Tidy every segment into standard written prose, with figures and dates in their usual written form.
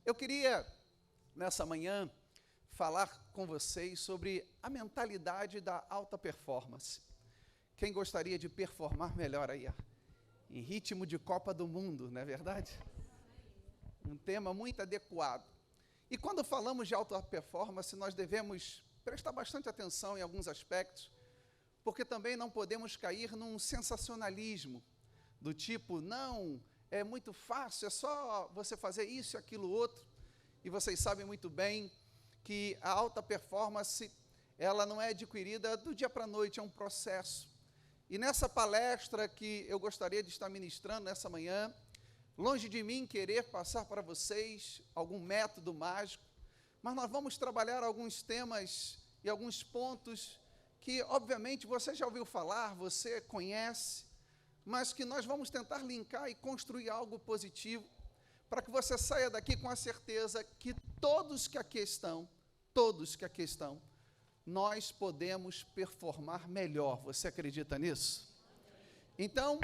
Eu queria, nessa manhã, falar com vocês sobre a mentalidade da alta performance. Quem gostaria de performar melhor aí, em ritmo de Copa do Mundo, não é verdade? Um tema muito adequado. E quando falamos de alta performance, nós devemos prestar bastante atenção em alguns aspectos, porque também não podemos cair num sensacionalismo, do tipo, não, é muito fácil, é só você fazer isso e aquilo outro. E vocês sabem muito bem que a alta performance, ela não é adquirida do dia para a noite, é um processo. E nessa palestra que eu gostaria de estar ministrando nessa manhã, longe de mim querer passar para vocês algum método mágico, mas nós vamos trabalhar alguns temas e alguns pontos que, obviamente, você já ouviu falar, você conhece, mas que nós vamos tentar linkar e construir algo positivo, para que você saia daqui com a certeza que todos que aqui estão, nós podemos performar melhor. Você acredita nisso? Então,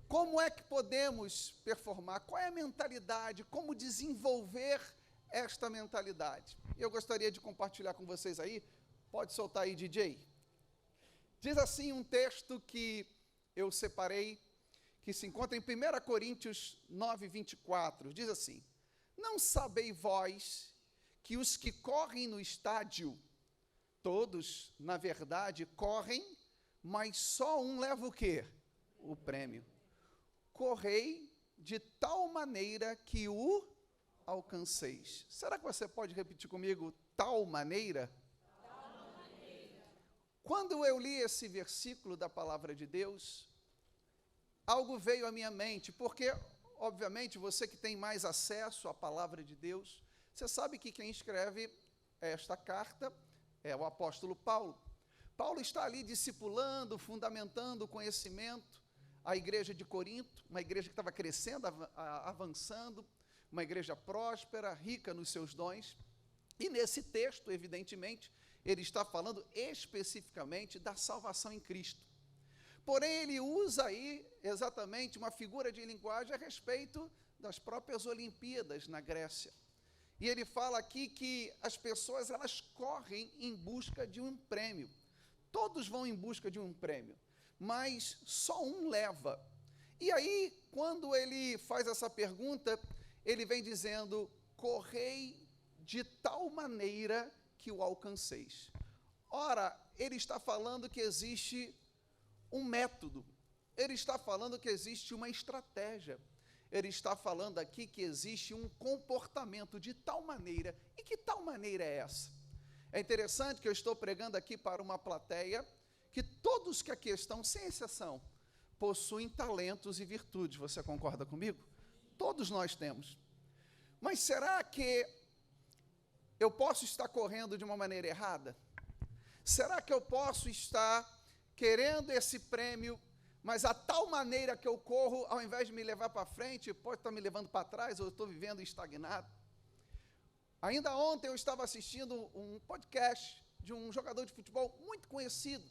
como é que podemos performar? Qual é a mentalidade? Como desenvolver esta mentalidade? Eu gostaria de compartilhar com vocês aí. Pode soltar aí, DJ. Diz assim um texto que eu separei, que se encontra em 1 Coríntios 9, 24. Diz assim: não sabeis vós que os que correm no estádio, todos, na verdade, correm, mas só um leva o quê? O prêmio. Correi de tal maneira que o alcanceis. Será que você pode repetir comigo, tal maneira? Tal maneira. Quando eu li esse versículo da palavra de Deus, algo veio à minha mente, porque, obviamente, você que tem mais acesso à palavra de Deus, você sabe que quem escreve esta carta é o apóstolo Paulo. Paulo está ali discipulando, fundamentando o conhecimento, a igreja de Corinto, uma igreja que estava crescendo, avançando, uma igreja próspera, rica nos seus dons, e nesse texto, evidentemente, ele está falando especificamente da salvação em Cristo. Porém, ele usa aí exatamente uma figura de linguagem a respeito das próprias Olimpíadas na Grécia. E ele fala aqui que as pessoas, elas correm em busca de um prêmio. Todos vão em busca de um prêmio, mas só um leva. E aí, quando ele faz essa pergunta, ele vem dizendo, correi de tal maneira que o alcanceis. Ora, ele está falando que existe um método, ele está falando que existe uma estratégia, ele está falando aqui que existe um comportamento de tal maneira. E que tal maneira é essa? É interessante que eu estou pregando aqui para uma plateia que todos que aqui estão, sem exceção, possuem talentos e virtudes. Você concorda comigo? Todos nós temos. Mas será que eu posso estar correndo de uma maneira errada? Será que eu posso estar querendo esse prêmio, mas a tal maneira que eu corro, ao invés de me levar para frente, pode estar me levando para trás, ou eu estou vivendo estagnado? Ainda ontem eu estava assistindo um podcast de um jogador de futebol muito conhecido,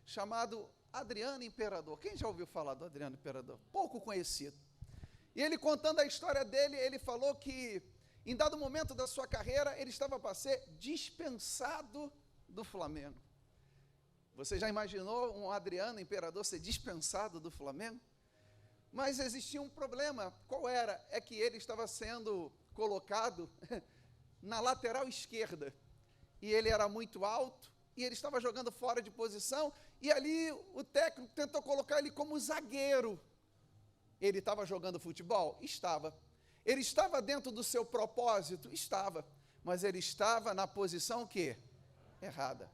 chamado Adriano Imperador. Quem já ouviu falar do Adriano Imperador? Pouco conhecido. E ele contando a história dele, ele falou que, em dado momento da sua carreira, ele estava para ser dispensado do Flamengo. Você já imaginou um Adriano Imperador ser dispensado do Flamengo? Mas existia um problema. Qual era? É que ele estava sendo colocado na lateral esquerda. E ele era muito alto, e ele estava jogando fora de posição, e ali o técnico tentou colocar ele como zagueiro. Ele estava jogando futebol? Estava. Ele estava dentro do seu propósito? Estava. Mas ele estava na posição o quê? Errada.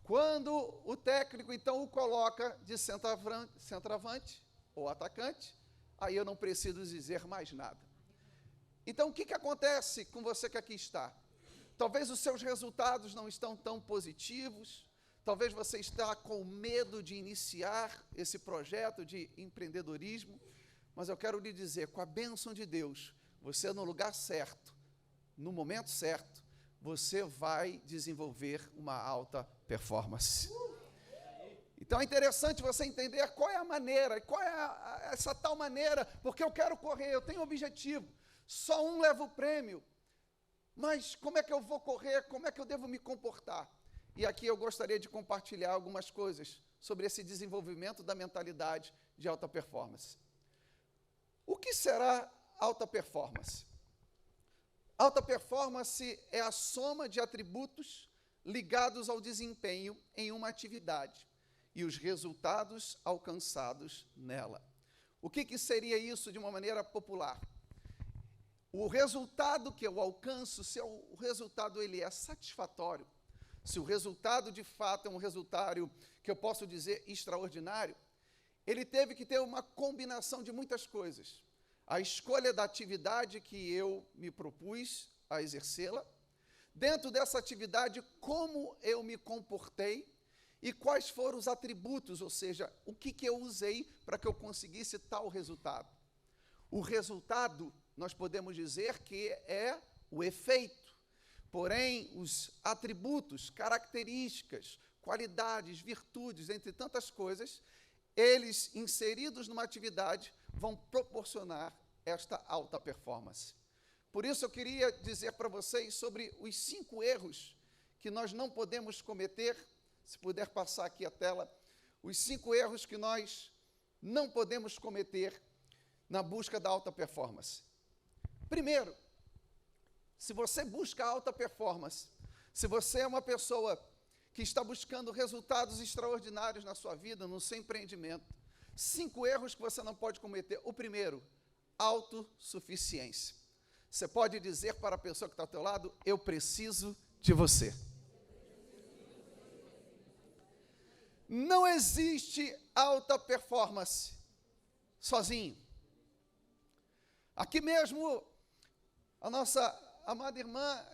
Quando o técnico, então, o coloca de centroavante ou atacante, aí eu não preciso dizer mais nada. Então, o que acontece com você que aqui está? Talvez os seus resultados não estão tão positivos, talvez você está com medo de iniciar esse projeto de empreendedorismo, mas eu quero lhe dizer, com a bênção de Deus, você no lugar certo, no momento certo, você vai desenvolver uma alta performance. Então é interessante você entender qual é a maneira, qual é essa tal maneira, porque eu quero correr, eu tenho um objetivo, só um leva o prêmio. Mas como é que eu vou correr? Como é que eu devo me comportar? E aqui eu gostaria de compartilhar algumas coisas sobre esse desenvolvimento da mentalidade de alta performance. O que será alta performance? Alta performance é a soma de atributos ligados ao desempenho em uma atividade e os resultados alcançados nela. O que seria isso de uma maneira popular? O resultado que eu alcanço, se o resultado ele é satisfatório, se o resultado de fato é um resultado que eu posso dizer extraordinário, ele teve que ter uma combinação de muitas coisas. A escolha da atividade que eu me propus a exercê-la, dentro dessa atividade, como eu me comportei e quais foram os atributos, ou seja, o que eu usei para que eu conseguisse tal resultado. O resultado, nós podemos dizer que é o efeito, porém, os atributos, características, qualidades, virtudes, entre tantas coisas, eles, inseridos numa atividade, vão proporcionar esta alta performance. Por isso, eu queria dizer para vocês sobre os 5 erros que nós não podemos cometer. Se puder passar aqui a tela, os 5 erros que nós não podemos cometer na busca da alta performance. Primeiro, se você busca alta performance, se você é uma pessoa que está buscando resultados extraordinários na sua vida, no seu empreendimento, 5 erros que você não pode cometer. O primeiro, autossuficiência. Você pode dizer para a pessoa que está ao teu lado, eu preciso de você. Não existe alta performance sozinho. Aqui mesmo, a nossa amada irmã,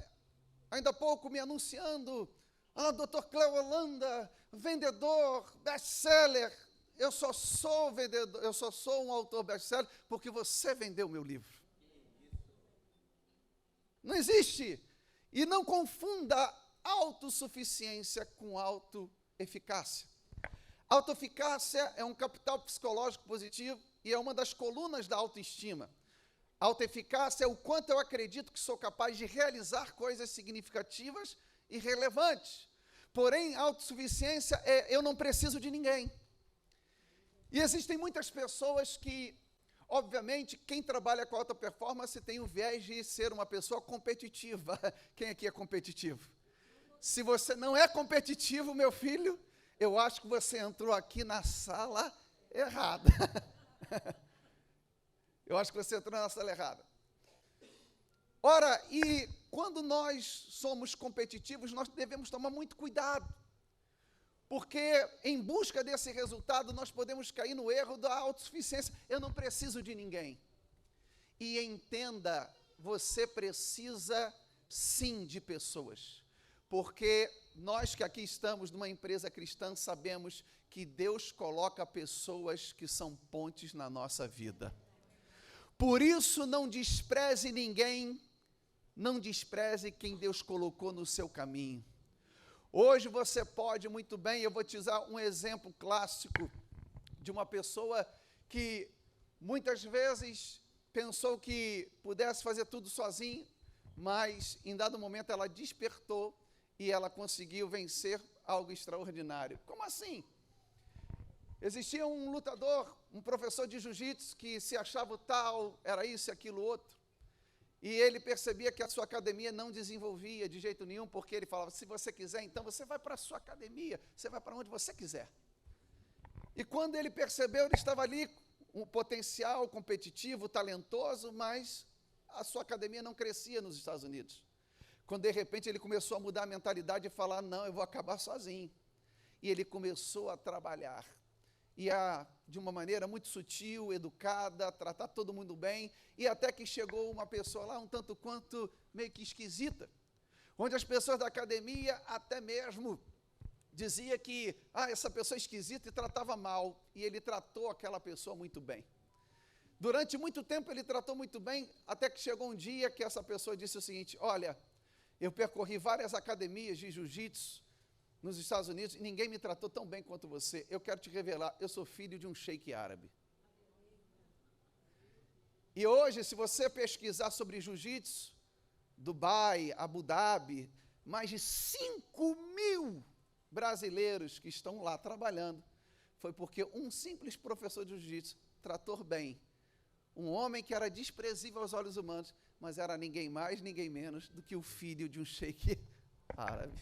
ainda há pouco me anunciando, Dr. Cléo Holanda, vendedor, best-seller. Eu só sou vendedor, eu só sou um autor best-seller porque você vendeu meu livro. Não existe. E não confunda autossuficiência com autoeficácia. Autoeficácia é um capital psicológico positivo e é uma das colunas da autoestima. Autoeficácia é o quanto eu acredito que sou capaz de realizar coisas significativas e relevantes. Porém, autossuficiência é eu não preciso de ninguém. E existem muitas pessoas que, obviamente, quem trabalha com alta performance tem o viés de ser uma pessoa competitiva. Quem aqui é competitivo? Se você não é competitivo, meu filho, eu acho que você entrou aqui na sala errada. Eu acho que você entrou na sala errada. Ora, e quando nós somos competitivos, nós devemos tomar muito cuidado, porque em busca desse resultado, nós podemos cair no erro da autossuficiência. Eu não preciso de ninguém. E entenda, você precisa sim de pessoas, porque nós que aqui estamos numa empresa cristã, sabemos que Deus coloca pessoas que são pontes na nossa vida. Por isso, não despreze ninguém, não despreze quem Deus colocou no seu caminho. Hoje você pode muito bem, eu vou te usar um exemplo clássico de uma pessoa que muitas vezes pensou que pudesse fazer tudo sozinho, mas em dado momento ela despertou e ela conseguiu vencer algo extraordinário. Como assim? Existia um lutador, um professor de jiu-jitsu que se achava tal, era isso e aquilo outro. E ele percebia que a sua academia não desenvolvia de jeito nenhum, porque ele falava, se você quiser, então você vai para a sua academia, você vai para onde você quiser. E quando ele percebeu, ele estava ali, um potencial competitivo, talentoso, mas a sua academia não crescia nos Estados Unidos. Quando de repente ele começou a mudar a mentalidade e falar, não, eu vou acabar sozinho. E ele começou a trabalhar. E de uma maneira muito sutil, educada, tratar todo mundo bem, e até que chegou uma pessoa lá, um tanto quanto meio que esquisita, onde as pessoas da academia até mesmo dizia que, essa pessoa é esquisita, e tratava mal, e ele tratou aquela pessoa muito bem. Durante muito tempo ele tratou muito bem, até que chegou um dia que essa pessoa disse o seguinte, olha, eu percorri várias academias de jiu-jitsu nos Estados Unidos, e ninguém me tratou tão bem quanto você. Eu quero te revelar, eu sou filho de um sheik árabe. E hoje, se você pesquisar sobre jiu-jitsu, Dubai, Abu Dhabi, mais de 5.000 brasileiros que estão lá trabalhando, foi porque um simples professor de jiu-jitsu tratou bem um homem que era desprezível aos olhos humanos, mas era ninguém mais, ninguém menos do que o filho de um sheik árabe.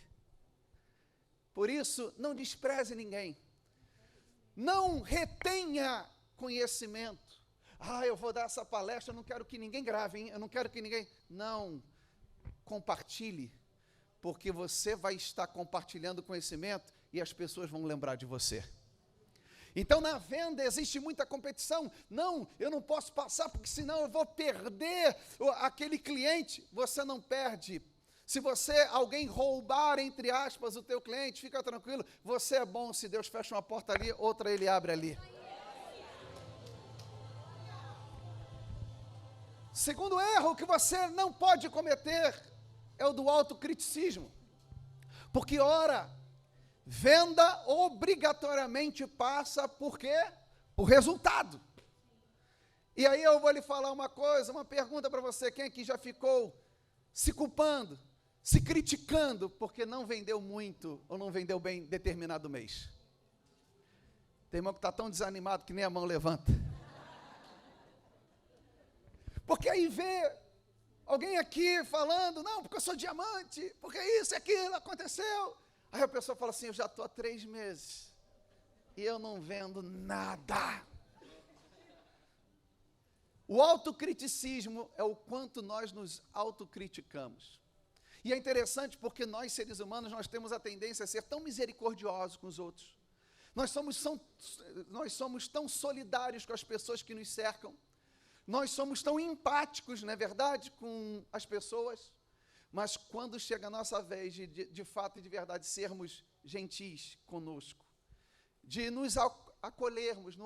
Por isso, não despreze ninguém. Não retenha conhecimento. Eu vou dar essa palestra, eu não quero que ninguém grave, hein? Eu não quero que ninguém... Não, compartilhe, porque você vai estar compartilhando conhecimento e as pessoas vão lembrar de você. Então, na venda existe muita competição. Não, eu não posso passar, porque senão eu vou perder aquele cliente. Você não perde. Se alguém roubar, entre aspas, o teu cliente, fica tranquilo, você é bom. Se Deus fecha uma porta ali, outra ele abre ali. Segundo erro que você não pode cometer é o do autocriticismo. Porque, ora, venda obrigatoriamente passa por quê? Por resultado. E aí eu vou lhe falar uma coisa, uma pergunta para você. Quem aqui já ficou se culpando, se criticando porque não vendeu muito ou não vendeu bem determinado mês? Tem irmão que está tão desanimado que nem a mão levanta. Porque aí vê alguém aqui falando, não, porque eu sou diamante, porque isso e aquilo aconteceu. Aí a pessoa fala assim, eu já estou há 3 meses e eu não vendo nada. O autocriticismo é o quanto nós nos autocriticamos. E é interessante porque nós, seres humanos, nós temos a tendência a ser tão misericordiosos com os outros. Nós somos tão solidários com as pessoas que nos cercam. Nós somos tão empáticos, não é verdade, com as pessoas. Mas quando chega a nossa vez de fato e de verdade sermos gentis conosco, de nos acolhermos,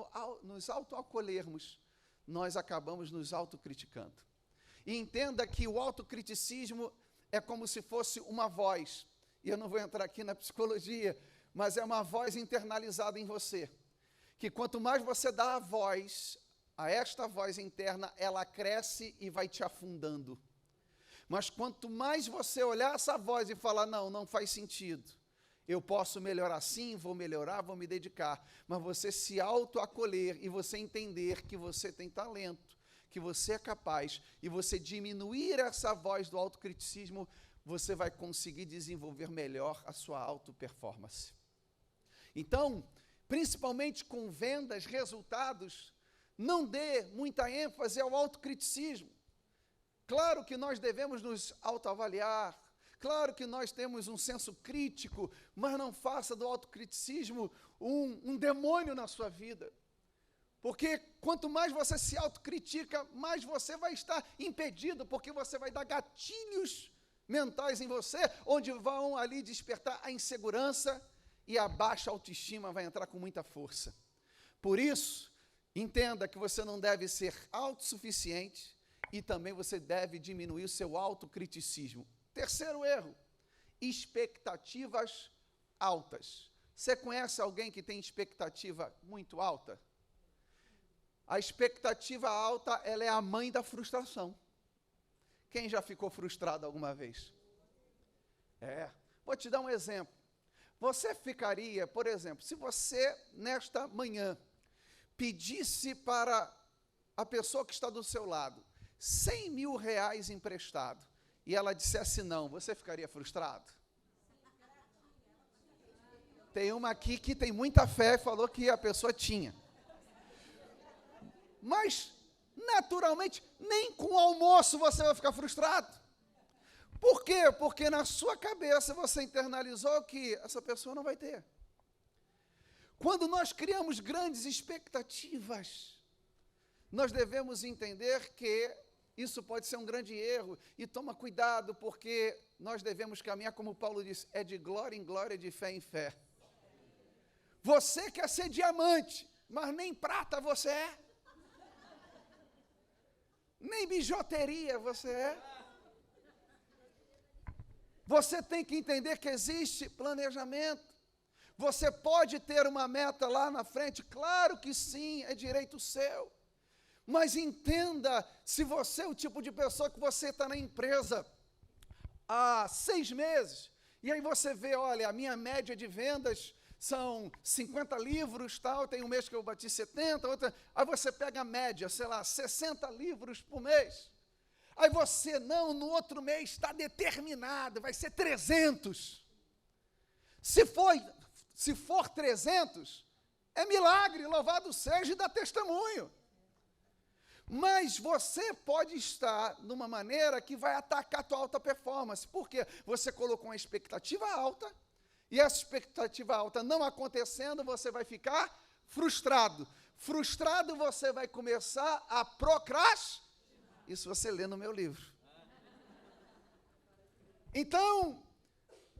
nos autoacolhermos, nós acabamos nos autocriticando. E entenda que o autocriticismo é como se fosse uma voz, e eu não vou entrar aqui na psicologia, mas é uma voz internalizada em você, que quanto mais você dá a voz, a esta voz interna, ela cresce e vai te afundando. Mas quanto mais você olhar essa voz e falar, não faz sentido, eu posso melhorar sim, vou melhorar, vou me dedicar, mas você se autoacolher e você entender que você tem talento, que você é capaz, e você diminuir essa voz do autocriticismo, você vai conseguir desenvolver melhor a sua auto-performance. Então, principalmente com vendas, resultados, não dê muita ênfase ao autocriticismo. Claro que nós devemos nos autoavaliar, claro que nós temos um senso crítico, mas não faça do autocriticismo um demônio na sua vida. Porque quanto mais você se autocritica, mais você vai estar impedido, porque você vai dar gatilhos mentais em você, onde vão ali despertar a insegurança e a baixa autoestima vai entrar com muita força. Por isso, entenda que você não deve ser autossuficiente, e também você deve diminuir o seu autocriticismo. Terceiro erro, expectativas altas. Você conhece alguém que tem expectativa muito alta? A expectativa alta, ela é a mãe da frustração. Quem já ficou frustrado alguma vez? Vou te dar um exemplo. Você ficaria, por exemplo, se você, nesta manhã, pedisse para a pessoa que está do seu lado, 100 mil reais emprestado, e ela dissesse não, você ficaria frustrado? Tem uma aqui que tem muita fé e falou que a pessoa tinha. Mas, naturalmente, nem com o almoço você vai ficar frustrado. Por quê? Porque na sua cabeça você internalizou que essa pessoa não vai ter. Quando nós criamos grandes expectativas, nós devemos entender que isso pode ser um grande erro, e toma cuidado, porque nós devemos caminhar, como Paulo disse, é de glória em glória, de fé em fé. Você quer ser diamante, mas nem prata você é. Nem bijuteria você é. Você tem que entender que existe planejamento. Você pode ter uma meta lá na frente, claro que sim, é direito seu. Mas entenda, se você é o tipo de pessoa que você está na empresa, há 6 meses, e aí você vê, olha, a minha média de vendas são 50 livros, tal, tem um mês que eu bati 70, aí você pega a média, sei lá, 60 livros por mês. Aí você, não, no outro mês está determinado, vai ser 300. Se for 300, é milagre, louvado seja, e dá testemunho. Mas você pode estar numa maneira que vai atacar a tua alta performance. Por quê? Você colocou uma expectativa alta, e essa expectativa alta não acontecendo, você vai ficar frustrado. Frustrado, você vai começar a procrastinar. Isso você lê no meu livro. Então,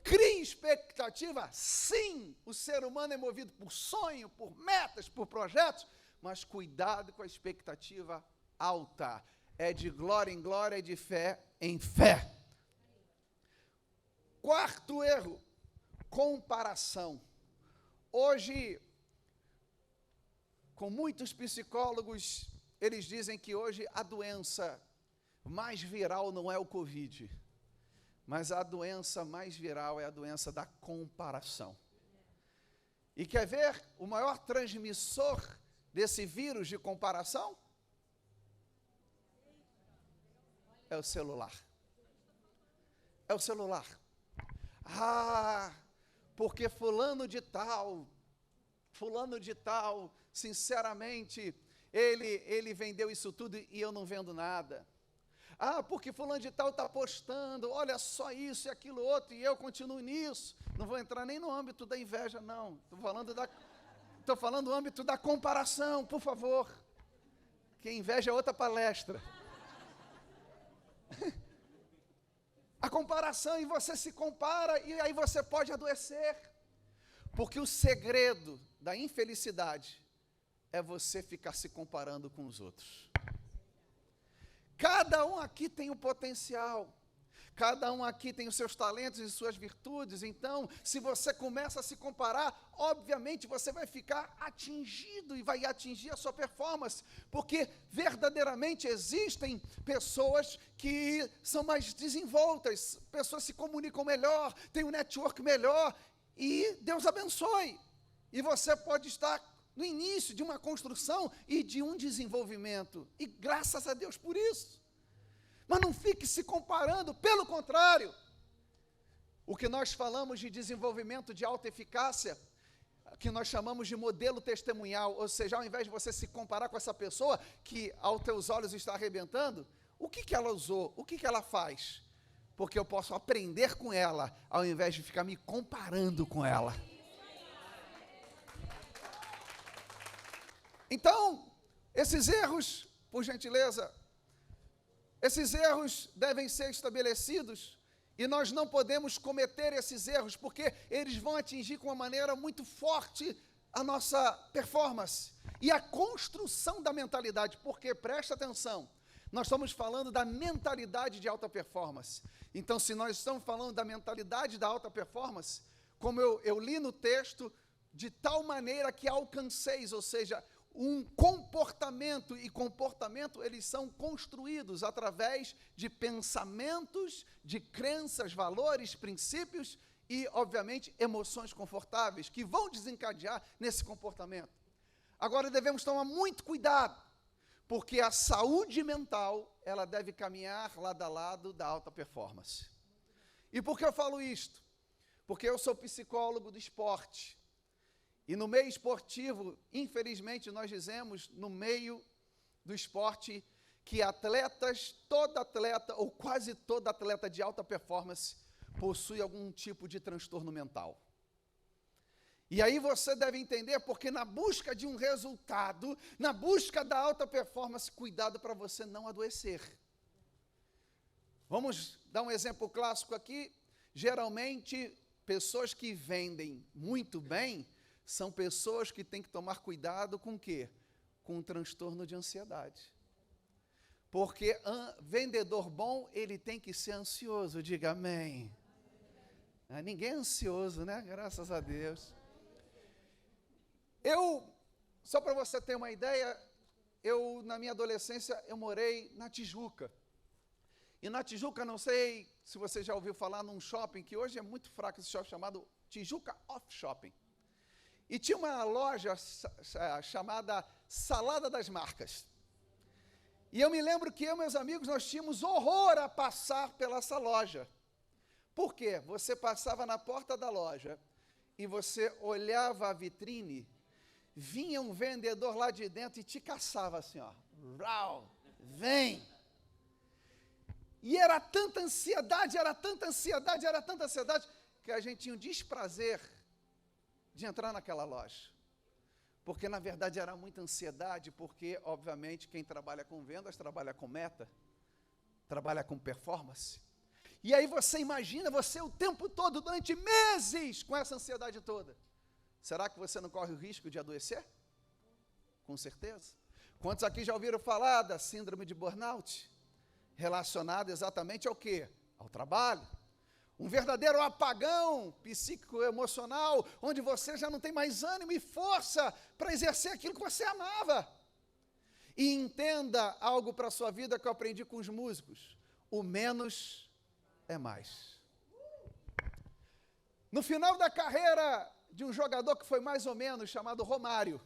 crie expectativa. Sim, o ser humano é movido por sonho, por metas, por projetos, mas cuidado com a expectativa alta. É de glória em glória, é de fé em fé. Quarto erro, comparação. Hoje, com muitos psicólogos, eles dizem que hoje a doença mais viral não é o Covid, mas a doença mais viral é a doença da comparação. E quer ver o maior transmissor desse vírus de comparação? É o celular. É o celular. Ah, porque fulano de tal, sinceramente, ele vendeu isso tudo e eu não vendo nada. Ah, porque fulano de tal está postando, olha só isso e aquilo outro, e eu continuo nisso. Não vou entrar nem no âmbito da inveja, não. Estou falando do âmbito da comparação, por favor. Que inveja é outra palestra. A comparação, e você se compara, e aí você pode adoecer. Porque o segredo da infelicidade é você ficar se comparando com os outros. Cada um aqui tem um potencial, cada um aqui tem os seus talentos e suas virtudes, então, se você começa a se comparar, obviamente você vai ficar atingido e vai atingir a sua performance, porque verdadeiramente existem pessoas que são mais desenvoltas, pessoas se comunicam melhor, têm um network melhor, e Deus abençoe, e você pode estar no início de uma construção e de um desenvolvimento, e graças a Deus por isso. Mas não fique se comparando, pelo contrário, o que nós falamos de desenvolvimento de alta eficácia, que nós chamamos de modelo testemunhal, ou seja, ao invés de você se comparar com essa pessoa que aos teus olhos está arrebentando, o que ela usou, o que ela faz? Porque eu posso aprender com ela, ao invés de ficar me comparando com ela. Então, esses erros, por gentileza, esses erros devem ser estabelecidos e nós não podemos cometer esses erros porque eles vão atingir com uma maneira muito forte a nossa performance e a construção da mentalidade, porque, presta atenção, nós estamos falando da mentalidade de alta performance. Então, se nós estamos falando da mentalidade da alta performance, como eu li no texto, de tal maneira que alcanceis, ou seja, um comportamento, e comportamento eles são construídos através de pensamentos, de crenças, valores, princípios e, obviamente, emoções confortáveis que vão desencadear nesse comportamento. Agora devemos tomar muito cuidado, porque a saúde mental, ela deve caminhar lado a lado da alta performance. E por que eu falo isto? Porque eu sou psicólogo do esporte. E no meio esportivo, infelizmente, nós dizemos, no meio do esporte, que atletas, todo atleta, ou quase todo atleta de alta performance, possui algum tipo de transtorno mental. E aí você deve entender, porque na busca de um resultado, na busca da alta performance, cuidado para você não adoecer. Vamos dar um exemplo clássico aqui. Geralmente, pessoas que vendem muito bem, são pessoas que têm que tomar cuidado com o quê? Com o transtorno de ansiedade. Porque vendedor bom, ele tem que ser ansioso, diga amém. Ninguém é ansioso, né? Graças a Deus. Só para você ter uma ideia, na minha adolescência, eu morei na Tijuca. E na Tijuca, não sei se você já ouviu falar num shopping, que hoje é muito fraco esse shopping, chamado Tijuca Off Shopping. E tinha uma loja chamada Salada das Marcas. E eu me lembro que eu e meus amigos, nós tínhamos horror a passar pela essa loja. Por quê? Você passava na porta da loja e você olhava a vitrine, vinha um vendedor lá de dentro e te caçava assim, ó. Rau, vem! E era tanta ansiedade, que a gente tinha um desprazer de entrar naquela loja. Porque, na verdade, era muita ansiedade, porque, obviamente, quem trabalha com vendas, trabalha com meta, trabalha com performance. E aí você imagina, você o tempo todo, durante meses, com essa ansiedade toda. Será que você não corre o risco de adoecer? Com certeza. Quantos aqui já ouviram falar da síndrome de burnout? Relacionada exatamente ao quê? Ao trabalho. Um verdadeiro apagão psíquico-emocional, onde você já não tem mais ânimo e força para exercer aquilo que você amava. E entenda algo para a sua vida que eu aprendi com os músicos. O menos é mais. No final da carreira de um jogador que foi mais ou menos chamado Romário,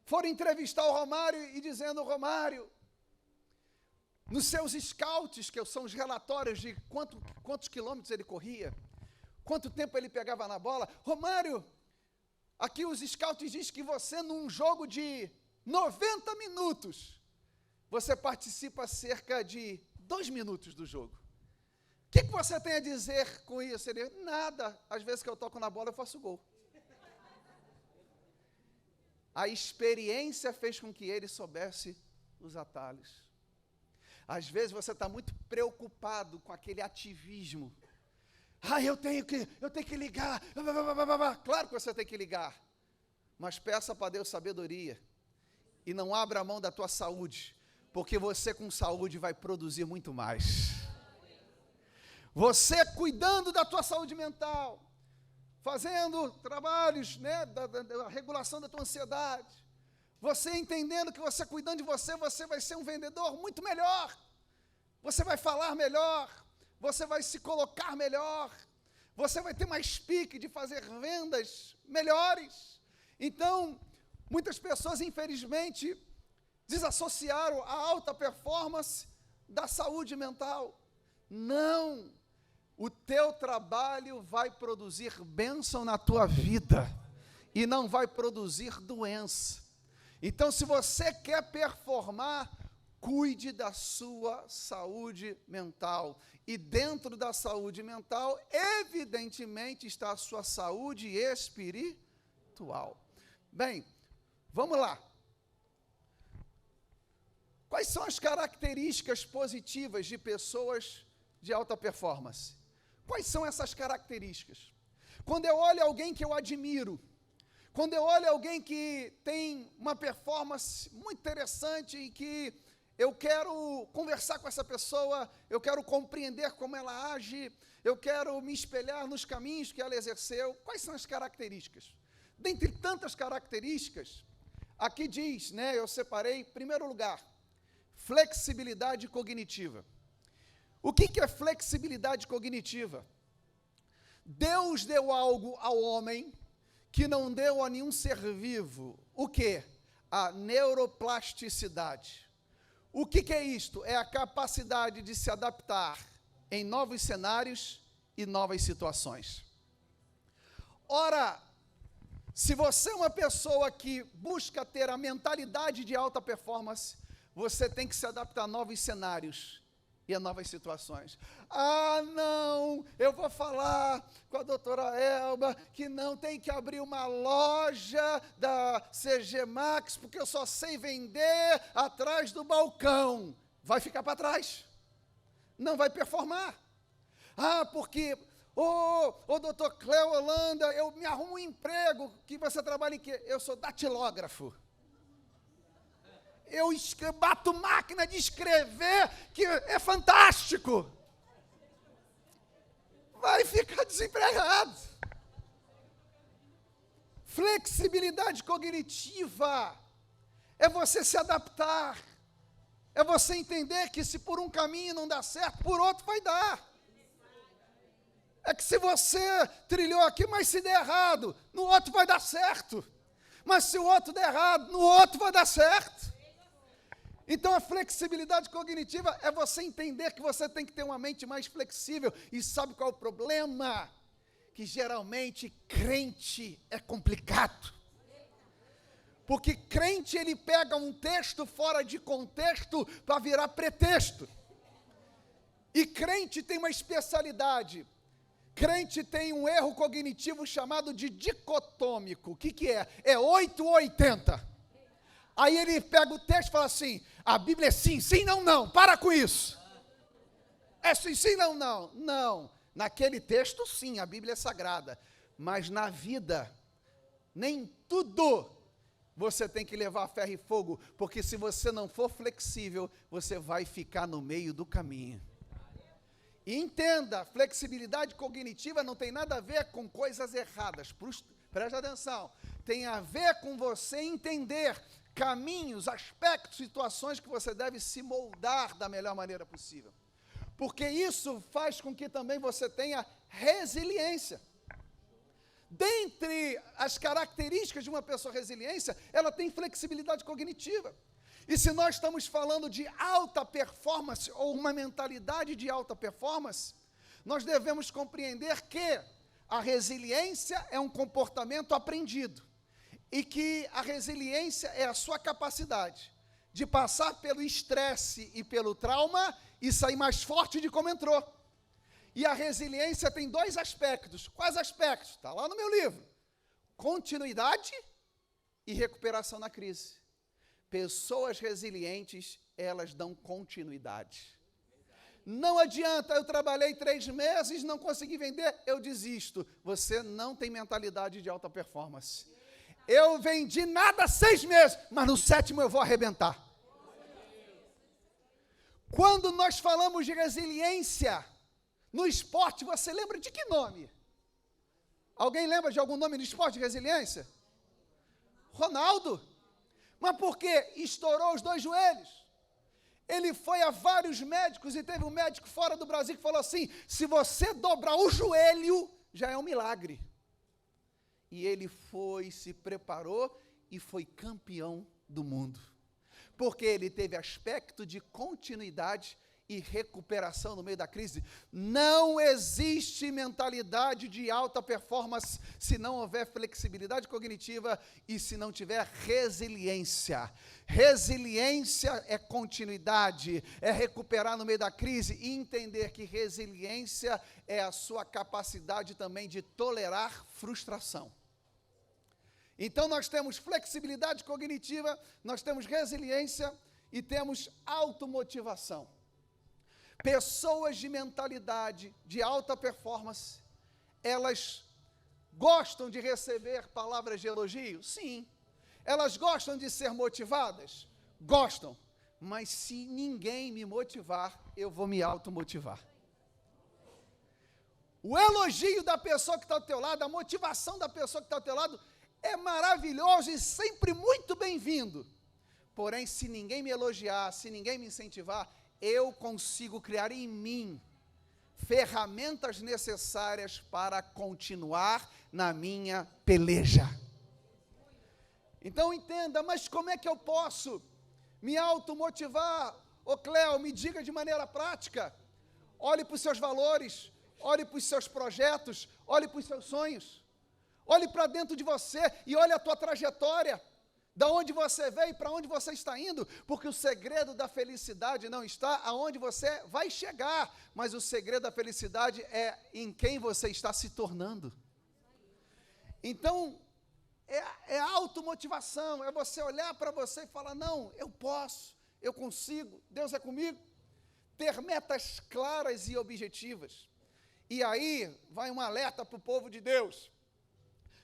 foram entrevistar o Romário e dizendo, Romário, nos seus scouts, que são os relatórios de quantos quilômetros ele corria, quanto tempo ele pegava na bola, Romário, aqui os scouts dizem que você, num jogo de 90 minutos, você participa cerca de 2 minutos do jogo. O que você tem a dizer com isso? Ele, nada, às vezes que eu toco na bola eu faço gol. A experiência fez com que ele soubesse os atalhos. Às vezes você está muito preocupado com aquele ativismo. Eu tenho que ligar. Claro que você tem que ligar. Mas peça para Deus sabedoria. E não abra a mão da tua saúde. Porque você com saúde vai produzir muito mais. Você cuidando da tua saúde mental. Fazendo trabalhos, da regulação da tua ansiedade. Você entendendo que você cuidando de você, você vai ser um vendedor muito melhor. Você vai falar melhor. Você vai se colocar melhor. Você vai ter mais pique de fazer vendas melhores. Então, muitas pessoas, infelizmente, desassociaram a alta performance da saúde mental. Não. O teu trabalho vai produzir bênção na tua vida e não vai produzir doença. Então, se você quer performar, cuide da sua saúde mental. E dentro da saúde mental, evidentemente, está a sua saúde espiritual. Bem, vamos lá. Quais são as características positivas de pessoas de alta performance? Quais são essas características? Quando eu olho alguém que eu admiro, quando eu olho alguém que tem uma performance muito interessante e que eu quero conversar com essa pessoa, eu quero compreender como ela age, eu quero me espelhar nos caminhos que ela exerceu, quais são as características? Dentre tantas características, aqui diz, eu separei, em primeiro lugar, flexibilidade cognitiva. O que é flexibilidade cognitiva? Deus deu algo ao homem que não deu a nenhum ser vivo. O quê? A neuroplasticidade. O que é isto? É a capacidade de se adaptar em novos cenários e novas situações. Ora, se você é uma pessoa que busca ter a mentalidade de alta performance, você tem que se adaptar a novos cenários e a novas situações. Não, eu vou falar com a doutora Elba que não tem que abrir uma loja da CG Max, porque eu só sei vender atrás do balcão. Vai ficar para trás. Não vai performar. Porque, doutor Cléo Holanda, eu me arrumo um emprego, que você trabalha em quê? Eu sou datilógrafo. Eu bato máquina de escrever, que é fantástico. Vai ficar desempregado. Flexibilidade cognitiva é você se adaptar, É você entender que se por um caminho não dá certo, por outro vai dar. É que se você trilhou aqui, mas se der errado, no outro vai dar certo. Mas se o outro der errado, no outro vai dar certo. Então a flexibilidade cognitiva é você entender que você tem que ter uma mente mais flexível. E sabe qual é o problema? Que geralmente crente é complicado. Porque crente, ele pega um texto fora de contexto para virar pretexto. E crente tem uma especialidade. Crente tem um erro cognitivo chamado de dicotômico. O que é? É 8 ou 80. Aí ele pega o texto e fala assim, a Bíblia é sim, sim, não, não, para com isso. É sim, sim, não, não. Não, naquele texto sim, a Bíblia é sagrada. Mas na vida, nem tudo você tem que levar a ferro e fogo, porque se você não for flexível, você vai ficar no meio do caminho. E entenda, flexibilidade cognitiva não tem nada a ver com coisas erradas. Preste atenção. Tem a ver com você entender caminhos, aspectos, situações que você deve se moldar da melhor maneira possível. Porque isso faz com que também você tenha resiliência. Dentre as características de uma pessoa resiliência, ela tem flexibilidade cognitiva. E se nós estamos falando de alta performance, ou uma mentalidade de alta performance, nós devemos compreender que a resiliência é um comportamento aprendido, e que a resiliência é a sua capacidade de passar pelo estresse e pelo trauma e sair mais forte de como entrou. E a resiliência tem dois aspectos. Quais aspectos? Está lá no meu livro. Continuidade e recuperação na crise. Pessoas resilientes, elas dão continuidade. Não adianta, eu trabalhei 3 meses, não consegui vender, eu desisto. Você não tem mentalidade de alta performance. Eu vendi nada 6 meses, mas no 7º eu vou arrebentar. Quando nós falamos de resiliência no esporte, você lembra de que nome? Alguém lembra de algum nome no esporte de resiliência? Ronaldo. Mas por quê? Estourou os 2 joelhos. Ele foi a vários médicos e teve um médico fora do Brasil que falou assim, se você dobrar o joelho, já é um milagre. E ele foi, se preparou e foi campeão do mundo. Porque ele teve aspecto de continuidade e recuperação no meio da crise. Não existe mentalidade de alta performance se não houver flexibilidade cognitiva e se não tiver resiliência. Resiliência é continuidade, é recuperar no meio da crise e entender que resiliência é a sua capacidade também de tolerar frustração. Então nós temos flexibilidade cognitiva, nós temos resiliência e temos automotivação. Pessoas de mentalidade de alta performance, elas gostam de receber palavras de elogio? Sim. Elas gostam de ser motivadas? Gostam. Mas se ninguém me motivar, eu vou me automotivar. O elogio da pessoa que está ao teu lado, a motivação da pessoa que está ao teu lado, é maravilhoso e sempre muito bem-vindo. Porém, se ninguém me elogiar, se ninguém me incentivar, eu consigo criar em mim ferramentas necessárias para continuar na minha peleja. Então entenda, mas como é que eu posso me automotivar? Ô Cléo, me diga de maneira prática. Olhe para os seus valores, olhe para os seus projetos, olhe para os seus sonhos. Olhe para dentro de você e olhe a tua trajetória. Da onde você veio e para onde você está indo, porque o segredo da felicidade não está aonde você vai chegar, mas o segredo da felicidade é em quem você está se tornando. Então, é automotivação, é você olhar para você e falar, não, eu posso, eu consigo, Deus é comigo. Ter metas claras e objetivas. E aí, vai um alerta para o povo de Deus.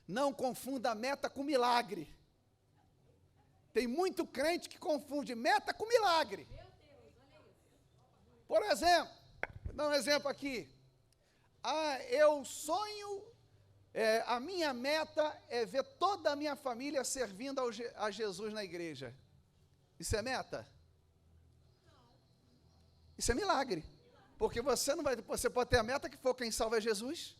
Não confunda meta com milagre. Tem muito crente que confunde meta com milagre. Por exemplo, vou dar um exemplo aqui. Eu sonho, a minha meta é ver toda a minha família servindo a Jesus na igreja. Isso é meta? Isso é milagre. Porque você pode ter a meta que for quem salva é Jesus.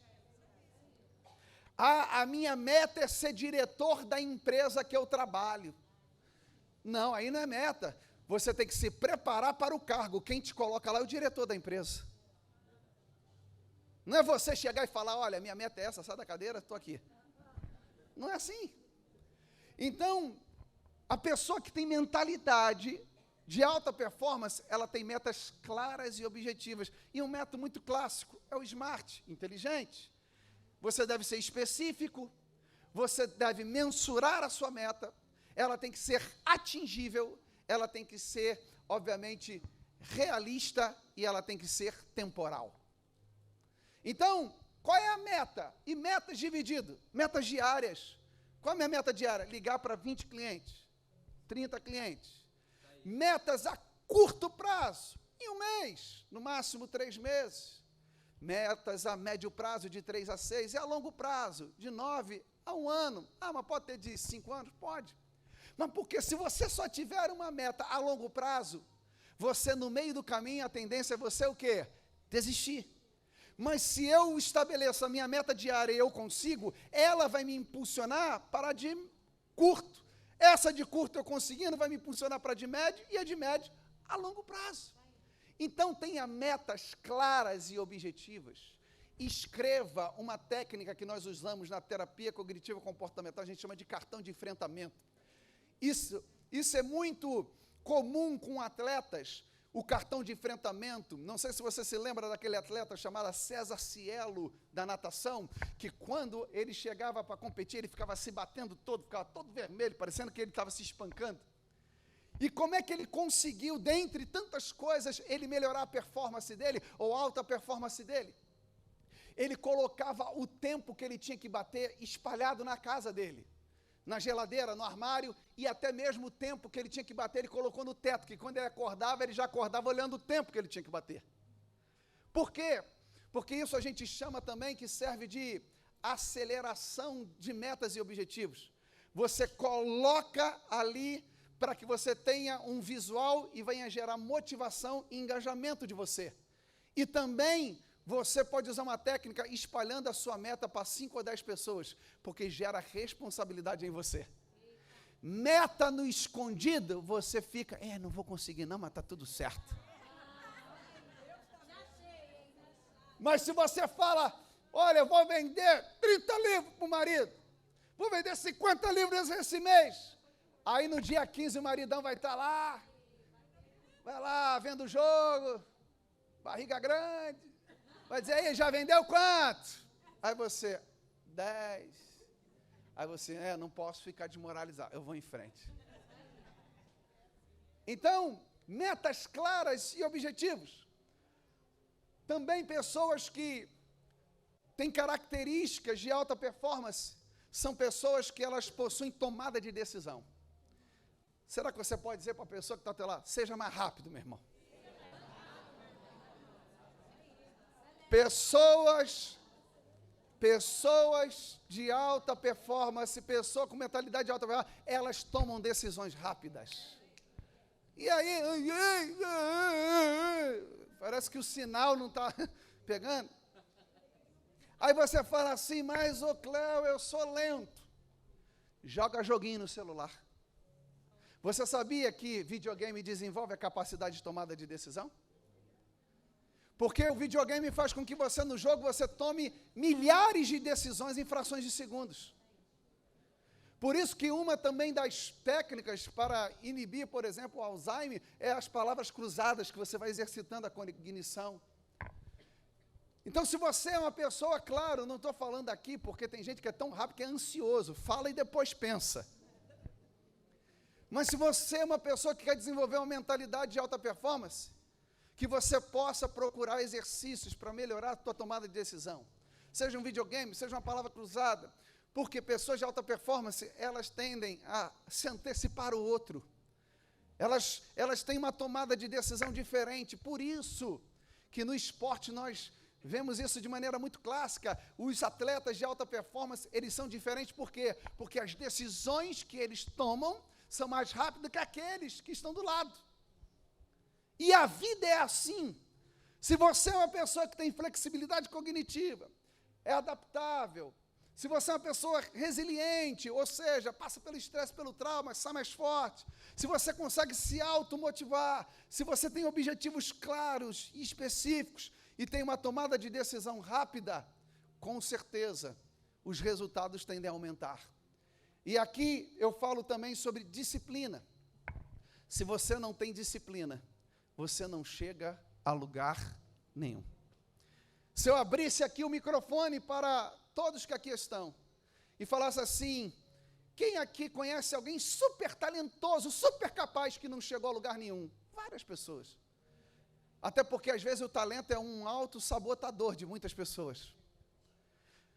A minha meta é ser diretor da empresa que eu trabalho. Não, aí não é meta. Você tem que se preparar para o cargo. Quem te coloca lá é o diretor da empresa. Não é você chegar e falar, olha, minha meta é essa, sai da cadeira, estou aqui. Não é assim. Então, a pessoa que tem mentalidade de alta performance, ela tem metas claras e objetivas. E um método muito clássico é o SMART, inteligente. Você deve ser específico, você deve mensurar a sua meta, ela tem que ser atingível, ela tem que ser, obviamente, realista e ela tem que ser temporal. Então, qual é a meta? E metas dividido, metas diárias. Qual é a minha meta diária? Ligar para 20 clientes, 30 clientes. Metas a curto prazo, em um mês, no máximo 3 meses. Metas a médio prazo, de 3 a 6, e a longo prazo, de 9 a 1 ano. Ah, mas pode ter de 5 anos? Pode. Mas porque se você só tiver uma meta a longo prazo, você no meio do caminho, a tendência é você o quê? Desistir. Mas se eu estabeleço a minha meta diária e eu consigo, ela vai me impulsionar para a de curto. Essa de curto eu conseguindo vai me impulsionar para a de médio e a de médio a longo prazo. Então tenha metas claras e objetivas. Escreva uma técnica que nós usamos na terapia cognitiva comportamental, a gente chama de cartão de enfrentamento. Isso é muito comum com atletas, o cartão de enfrentamento. Não sei se você se lembra daquele atleta chamado César Cielo, da natação, que quando ele chegava para competir, ele ficava se batendo todo, ficava todo vermelho, parecendo que ele estava se espancando. E como é que ele conseguiu, dentre tantas coisas, ele melhorar a performance dele, ou a alta performance dele? Ele colocava o tempo que ele tinha que bater espalhado na casa dele. Na geladeira, no armário, e até mesmo o tempo que ele tinha que bater, ele colocou no teto, que quando ele acordava, ele já acordava olhando o tempo que ele tinha que bater. Por quê? Porque isso a gente chama também, que serve de aceleração de metas e objetivos. Você coloca ali para que você tenha um visual e venha gerar motivação e engajamento de você. E também você pode usar uma técnica espalhando a sua meta para 5 ou 10 pessoas, porque gera responsabilidade em você. Meta no escondido, você fica, não vou conseguir não, mas está tudo certo. Mas se você fala, olha, eu vou vender 30 livros para o marido, vou vender 50 livros esse mês, aí no dia 15 o maridão vai estar lá, vendo o jogo, barriga grande, vai dizer, aí, já vendeu quanto? Aí você, 10. Aí você, não posso ficar desmoralizado, eu vou em frente. Então, metas claras e objetivos. Também pessoas que têm características de alta performance, são pessoas que elas possuem tomada de decisão. Será que você pode dizer para a pessoa que está até lá, seja mais rápido, meu irmão? Pessoas de alta performance, pessoas com mentalidade de alta performance, elas tomam decisões rápidas. E aí, parece que o sinal não está pegando. Aí você fala assim, mas Cléo, eu sou lento. Joga joguinho no celular. Você sabia que videogame desenvolve a capacidade de tomada de decisão? Porque o videogame faz com que você, no jogo, você tome milhares de decisões em frações de segundos. Por isso que uma também das técnicas para inibir, por exemplo, o Alzheimer, é as palavras cruzadas, que você vai exercitando a cognição. Então, se você é uma pessoa, claro, não estou falando aqui, porque tem gente que é tão rápido que é ansioso, fala e depois pensa. Mas se você é uma pessoa que quer desenvolver uma mentalidade de alta performance, que você possa procurar exercícios para melhorar a tua tomada de decisão. Seja um videogame, seja uma palavra cruzada. Porque pessoas de alta performance, elas tendem a se antecipar o outro. Elas têm uma tomada de decisão diferente. Por isso que no esporte nós vemos isso de maneira muito clássica. Os atletas de alta performance, eles são diferentes. Por quê? Porque as decisões que eles tomam são mais rápidas que aqueles que estão do lado. E a vida é assim. Se você é uma pessoa que tem flexibilidade cognitiva, é adaptável, se você é uma pessoa resiliente, ou seja, passa pelo estresse, pelo trauma, sai mais forte, se você consegue se automotivar, se você tem objetivos claros e específicos e tem uma tomada de decisão rápida, com certeza os resultados tendem a aumentar. E aqui eu falo também sobre disciplina. Se você não tem disciplina, você não chega a lugar nenhum. Se eu abrisse aqui o microfone para todos que aqui estão e falasse assim: quem aqui conhece alguém super talentoso, super capaz que não chegou a lugar nenhum? Várias pessoas. Até porque às vezes o talento é um autossabotador de muitas pessoas.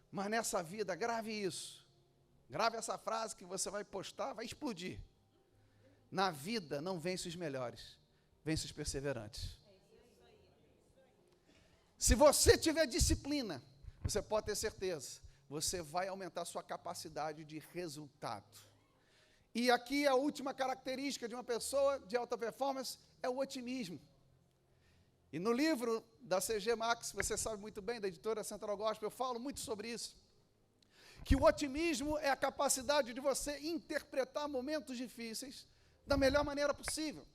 Mas nessa vida, grave isso. Grave essa frase que você vai postar, vai explodir. Na vida não vence os melhores, vence os perseverantes. Se você tiver disciplina, você pode ter certeza, você vai aumentar a sua capacidade de resultado. E aqui a última característica de uma pessoa de alta performance é o otimismo. E no livro da CG Max, você sabe muito bem, da editora Central Gospel, eu falo muito sobre isso. Que o otimismo é a capacidade de você interpretar momentos difíceis da melhor maneira possível.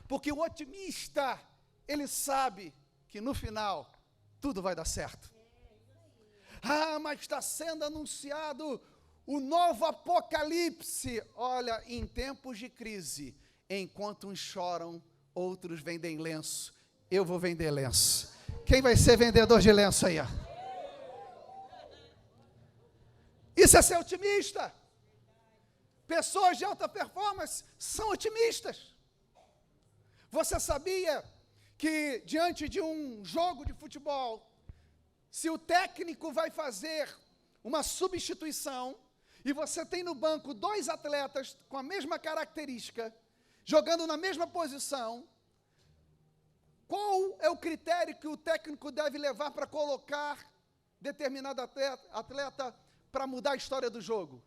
Porque o otimista, ele sabe que no final tudo vai dar certo. Ah, mas está sendo anunciado o novo apocalipse. Olha, em tempos de crise, enquanto uns choram, outros vendem lenço. Eu vou vender lenço. Quem vai ser vendedor de lenço aí? Ó? Isso é ser otimista. Pessoas de alta performance são otimistas. Você sabia que diante de um jogo de futebol, se o técnico vai fazer uma substituição e você tem no banco 2 atletas com a mesma característica, jogando na mesma posição, qual é o critério que o técnico deve levar para colocar determinado atleta para mudar a história do jogo?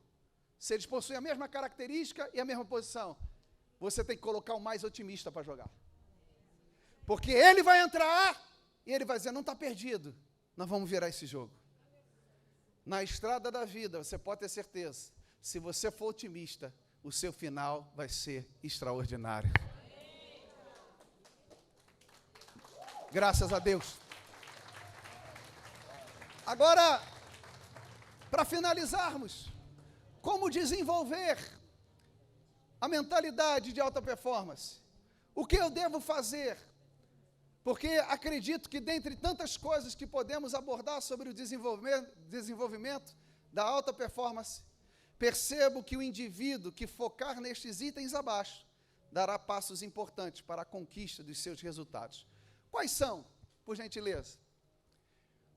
Se eles possuem a mesma característica e a mesma posição, você tem que colocar o mais otimista para jogar. Porque ele vai entrar e ele vai dizer: não está perdido, nós vamos virar esse jogo. Na estrada da vida, você pode ter certeza, se você for otimista, o seu final vai ser extraordinário. Graças a Deus. Agora, para finalizarmos, como desenvolver a mentalidade de alta performance? O que eu devo fazer? Porque acredito que dentre tantas coisas que podemos abordar sobre o desenvolvimento da alta performance, percebo que o indivíduo que focar nestes itens abaixo, dará passos importantes para a conquista dos seus resultados. Quais são, por gentileza?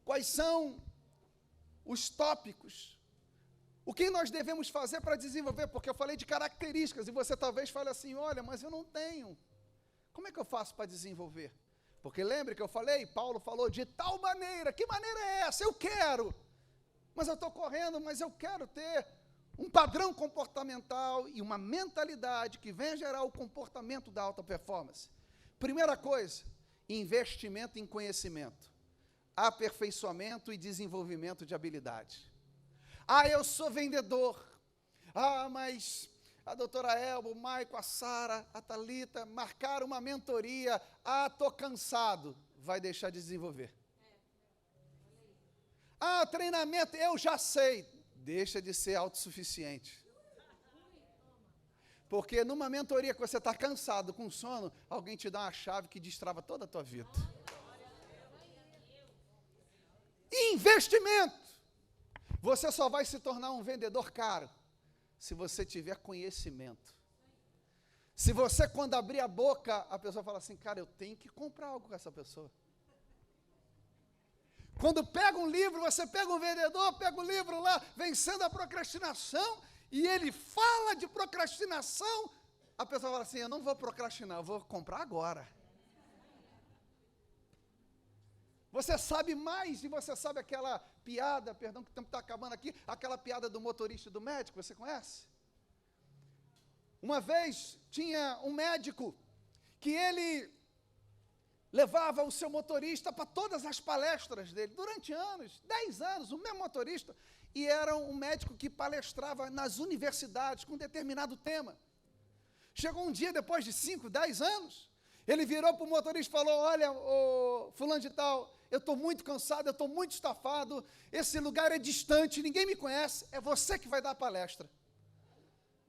Quais são os tópicos? O que nós devemos fazer para desenvolver? Porque eu falei de características, e você talvez fale assim: olha, mas eu não tenho. Como é que eu faço para desenvolver? Porque lembre que eu falei, Paulo falou de tal maneira. Que maneira é essa? Eu quero. Mas eu estou correndo, mas eu quero ter um padrão comportamental e uma mentalidade que venha gerar o comportamento da alta performance. Primeira coisa, investimento em conhecimento, aperfeiçoamento e desenvolvimento de habilidade. Ah, eu sou vendedor. Ah, mas a doutora Elba, o Maico, a Sara, a Thalita marcaram uma mentoria. Ah, estou cansado. Vai deixar de desenvolver. Ah, treinamento, eu já sei. Deixa de ser autossuficiente. Porque numa mentoria que você está cansado, com sono, alguém te dá uma chave que destrava toda a tua vida. Investimento. Você só vai se tornar um vendedor caro se você tiver conhecimento. Se você, quando abrir a boca, a pessoa fala assim: cara, eu tenho que comprar algo com essa pessoa. Quando pega um livro, você pega um vendedor, pega um livro lá, Vencendo a Procrastinação, e ele fala de procrastinação, a pessoa fala assim: eu não vou procrastinar, eu vou comprar agora. Você sabe mais, e você sabe aquela piada, perdão que o tempo está acabando aqui, aquela piada do motorista e do médico, você conhece? Uma vez tinha um médico que ele levava o seu motorista para todas as palestras dele, durante anos, 10 anos, o mesmo motorista, e era um médico que palestrava nas universidades com um determinado tema. Chegou um dia, depois de 5, 10 anos, ele virou para o motorista e falou: olha, fulano de tal, eu estou muito cansado, eu estou muito estafado, esse lugar é distante, ninguém me conhece, é você que vai dar a palestra.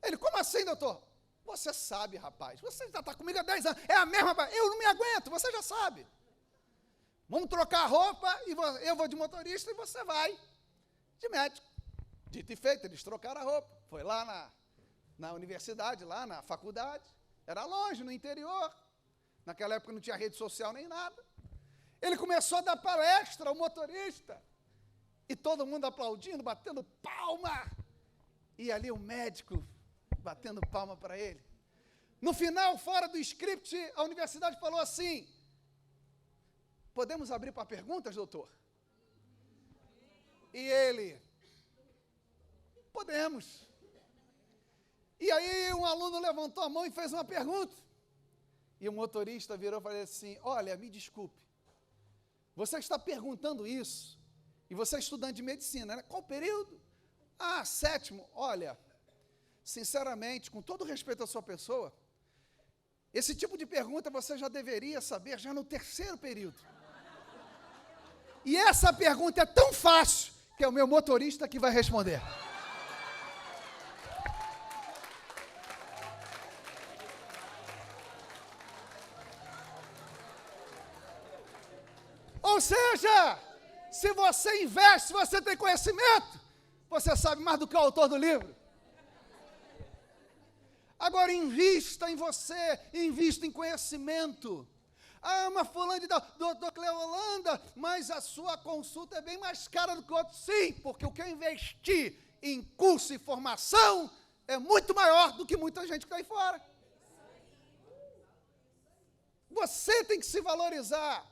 Ele: como assim, doutor? Você sabe, rapaz, você já está comigo há 10 anos, é a mesma, eu não me aguento, você já sabe. Vamos trocar a roupa, e eu vou de motorista e você vai de médico. Dito e feito, eles trocaram a roupa, foi lá na universidade, lá na faculdade, era longe, no interior, naquela época não tinha rede social nem nada. Ele começou a dar palestra ao motorista, e todo mundo aplaudindo, batendo palma, e ali o médico batendo palma para ele. No final, fora do script, a universidade falou assim: podemos abrir para perguntas, doutor? E ele: podemos. E aí um aluno levantou a mão e fez uma pergunta. E o motorista virou e falou assim: olha, me desculpe, você está perguntando isso, e você é estudante de medicina, né? Qual período? Ah, 7º. Olha, sinceramente, com todo respeito à sua pessoa, esse tipo de pergunta você já deveria saber já no 3º período. E essa pergunta é tão fácil que é o meu motorista que vai responder. Ou seja, se você investe, se você tem conhecimento, você sabe mais do que o autor do livro. Agora, invista em você, invista em conhecimento. Ah, mas fulano de tal, doutor Cleolanda, mas a sua consulta é bem mais cara do que o outro. Sim, porque o que eu investi em curso e formação é muito maior do que muita gente que está aí fora. Você tem que se valorizar.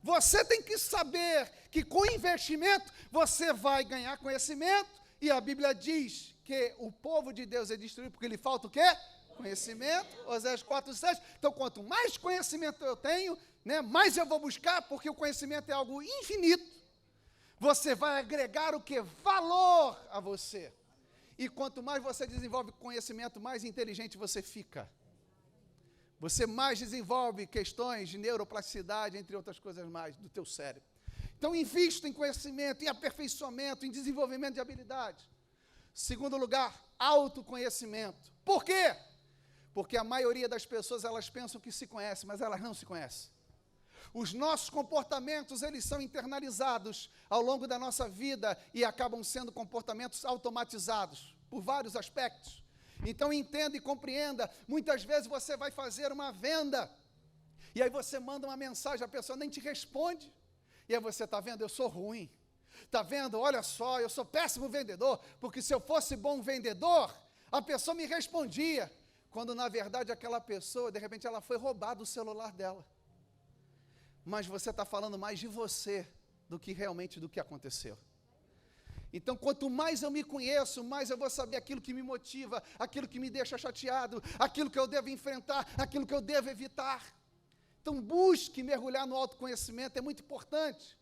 Você tem que saber que com investimento você vai ganhar conhecimento, e a Bíblia diz que o povo de Deus é destruído porque lhe falta o quê? Conhecimento, Oséias 4:7. Então, quanto mais conhecimento eu tenho, né, mais eu vou buscar, porque o conhecimento é algo infinito. Você vai agregar o quê? Valor a você. E quanto mais você desenvolve conhecimento, mais inteligente você fica. Você mais desenvolve questões de neuroplasticidade, entre outras coisas mais, do teu cérebro. Então, invista em conhecimento, em aperfeiçoamento, em desenvolvimento de habilidades. Segundo lugar, autoconhecimento. Por quê? Porque a maioria das pessoas, elas pensam que se conhecem, mas elas não se conhecem. Os nossos comportamentos, eles são internalizados ao longo da nossa vida e acabam sendo comportamentos automatizados, por vários aspectos. Então, entenda e compreenda, muitas vezes você vai fazer uma venda, e aí você manda uma mensagem, a pessoa nem te responde, e aí você está vendo, eu sou ruim, está vendo, olha só, eu sou péssimo vendedor, porque se eu fosse bom vendedor, a pessoa me respondia, quando na verdade aquela pessoa, de repente ela foi roubada o celular dela, mas você está falando mais de você, do que realmente do que aconteceu. Então, quanto mais eu me conheço, mais eu vou saber aquilo que me motiva, aquilo que me deixa chateado, aquilo que eu devo enfrentar, aquilo que eu devo evitar. Então, busque mergulhar no autoconhecimento, é muito importante.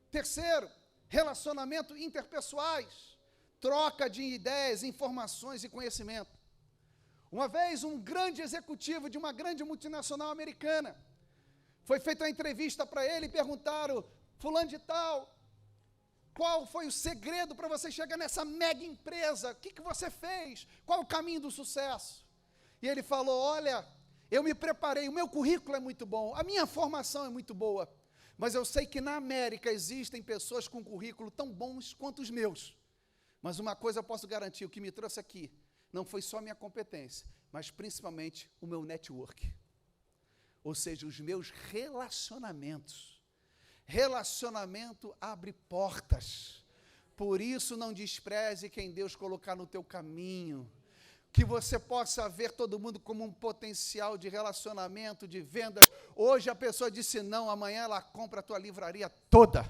Terceiro, relacionamento interpessoais, troca de ideias, informações e conhecimento. Uma vez, um grande executivo de uma grande multinacional americana, foi feita uma entrevista para ele e perguntaram, fulano de tal, qual foi o segredo para você chegar nessa mega empresa? O que você fez? Qual o caminho do sucesso? E ele falou, olha, eu me preparei, o meu currículo é muito bom, a minha formação é muito boa, mas eu sei que na América existem pessoas com currículo tão bons quanto os meus. Mas uma coisa eu posso garantir, o que me trouxe aqui não foi só a minha competência, mas principalmente o meu network. Ou seja, os meus relacionamentos. Relacionamento abre portas. Por isso não despreze quem Deus colocar no teu caminho. Que você possa ver todo mundo como um potencial de relacionamento, de vendas. Hoje a pessoa disse não, amanhã ela compra a tua livraria toda.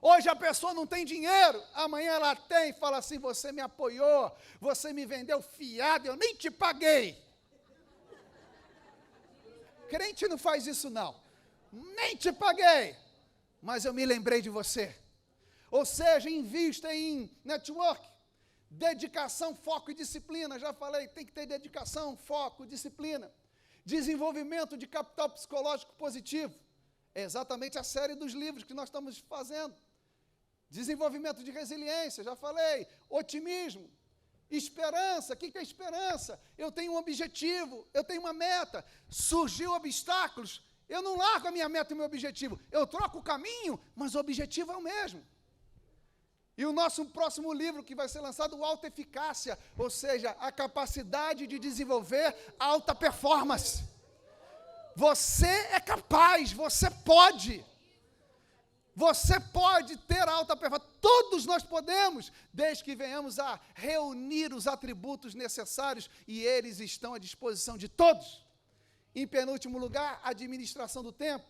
Hoje a pessoa não tem dinheiro, amanhã ela tem, fala assim, você me apoiou, você me vendeu fiado, eu nem te paguei. Crente não faz isso não. Nem te paguei, mas eu me lembrei de você. Ou seja, invista em network, dedicação, foco e disciplina. Já falei, tem que ter dedicação, foco, disciplina. Desenvolvimento de capital psicológico positivo. É exatamente a série dos livros que nós estamos fazendo. Desenvolvimento de resiliência, já falei. Otimismo. Esperança. O que é esperança? Eu tenho um objetivo, eu tenho uma meta. Surgiu obstáculos, eu não largo a minha meta e o meu objetivo. Eu troco o caminho, mas o objetivo é o mesmo. E o nosso próximo livro que vai ser lançado, o Alta Eficácia, ou seja, a capacidade de desenvolver alta performance. Você é capaz, você pode. Você pode ter alta performance. Todos nós podemos, desde que venhamos a reunir os atributos necessários e eles estão à disposição de todos. Em penúltimo lugar, a administração do tempo.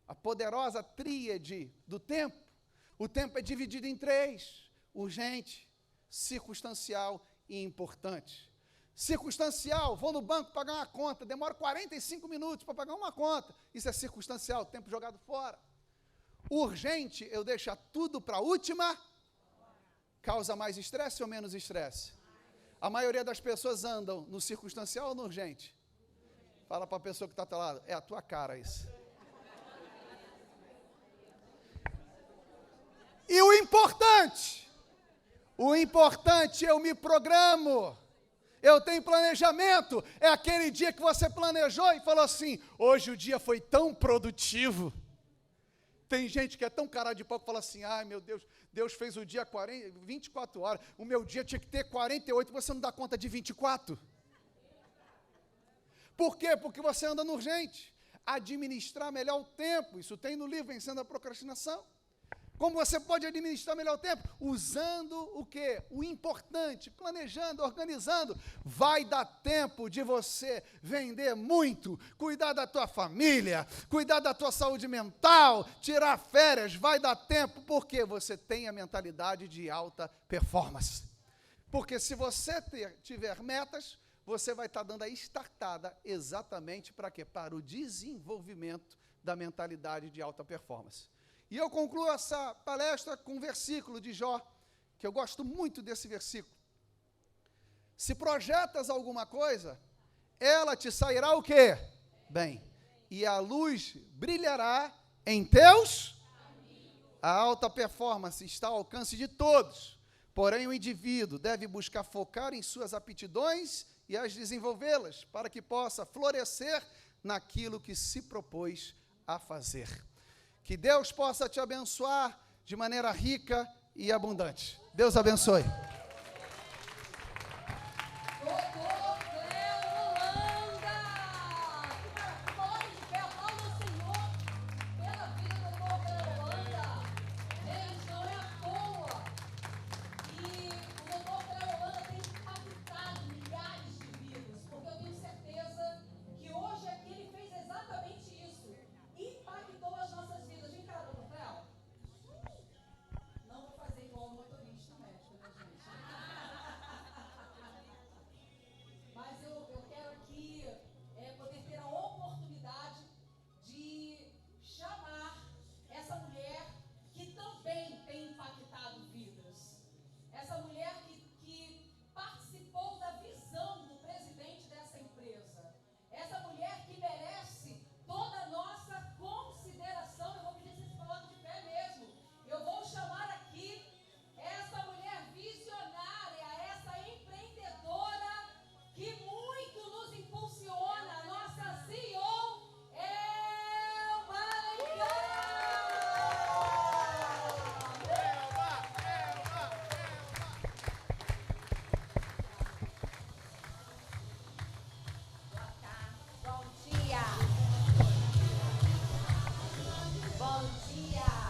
A poderosa tríade do tempo. O tempo é dividido em 3, urgente, circunstancial e importante. Circunstancial, vou no banco pagar uma conta, demora 45 minutos para pagar uma conta. Isso é circunstancial, tempo jogado fora. Urgente, eu deixo tudo para a última. Causa mais estresse ou menos estresse? A maioria das pessoas andam no circunstancial ou no urgente? Fala para a pessoa que está ao teu lado, é a tua cara isso. E o importante, eu me programo, eu tenho planejamento, é aquele dia que você planejou e falou assim, hoje o dia foi tão produtivo. Tem gente que é tão cara de pau que fala assim, ai meu Deus, Deus fez o dia 24 horas, o meu dia tinha que ter 48, você não dá conta de 24. Por quê? Porque você anda no urgente. Administrar melhor o tempo, isso tem no livro Vencendo a Procrastinação. Como você pode administrar melhor o tempo? Usando o quê? O importante, planejando, organizando. Vai dar tempo de você vender muito, cuidar da tua família, cuidar da tua saúde mental, tirar férias. Vai dar tempo porque você tem a mentalidade de alta performance. Porque se você tiver metas, você vai estar dando a startada exatamente para quê? Para o desenvolvimento da mentalidade de alta performance. E eu concluo essa palestra com um versículo de Jó, que eu gosto muito desse versículo. Se projetas alguma coisa, ela te sairá o quê? Bem. E a luz brilhará em teus caminhos. A alta performance está ao alcance de todos. Porém, o indivíduo deve buscar focar em suas aptidões e as desenvolvê-las, para que possa florescer naquilo que se propôs a fazer. Que Deus possa te abençoar de maneira rica e abundante. Deus abençoe. Bom dia.